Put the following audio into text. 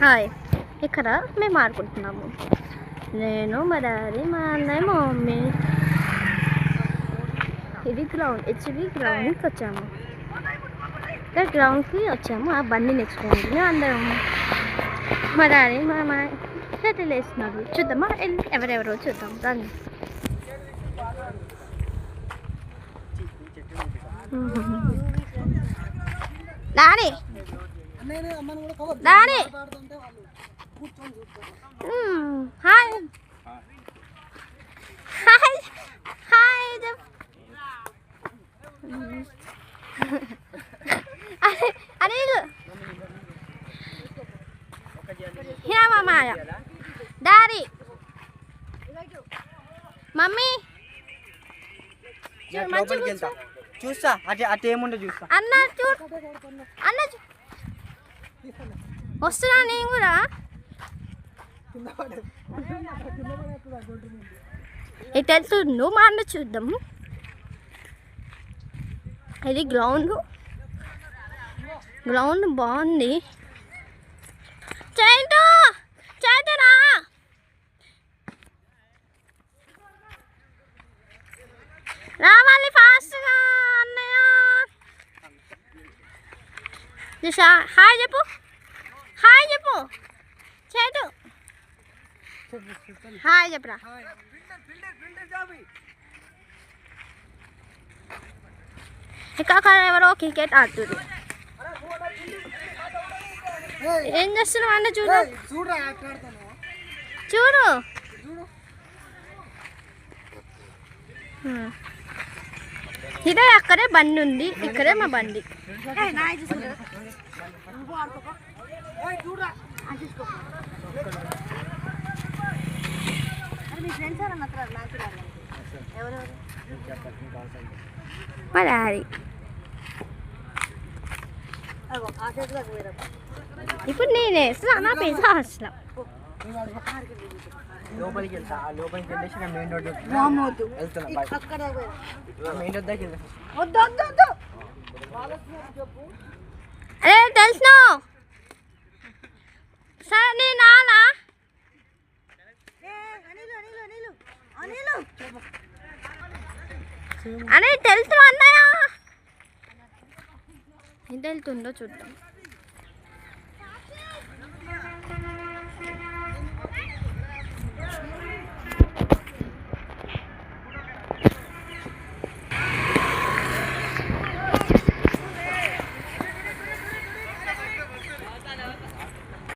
Hi, ఇక్కడ మేము ఆడుకుంటున్నాము. నేను, మా డాడీ, మా అన్నయ్య, మా మమ్మీ. ఇది గ్రౌండ్, హెచ్వి గ్రౌండ్కి వచ్చాము. ఇక్కడ గ్రౌండ్కి వచ్చాము. ఆ బండి నేర్చుకుంటుంది అందరం. మా డాడీ, మా అమ్మ షటిల్ వేస్తున్నారు. చూద్దామా ఎవరెవరో చూద్దాం రండి. Daddy daddy hi hi hi Anil మామాయ డాడీ మమ్మీ చూస్తా అటు ఏముండో చూస్తా అన్న అన్న వస్తున్నా నేను కూడా. ఇటు వెళ్తుండు మా అన్న చూద్దాం. ఇది గ్రౌండ్ బాగుంది. చైతరా రావాలి ఫాస్ట్గా అన్నయ్య. హాయ్ చెప్పు చేటు హాయ్ చెప్పురా. ఇక్కడ ఎవరో క్రికెట్ ఆడుతున్నారు. ఏం చేస్తున్నావు అంటే చూడు ఇదే అక్కడే బండి ఉంది, ఇక్కడే మా బండి. మా డాడీ ఇప్పుడు నేను వేస్తున్నా నా పిజ్జా అసలు లోపలికి వెళ్తా. లోపలికి వెళ్ళేసి మెయిన్ రోడ్ మెయిన్ రోడ్ దగ్గర అరే తెలుసు సరే నీ నాన్న అని తెలుసు అన్నయ్య. ఎంత వెళ్తుందో చూద్దాం.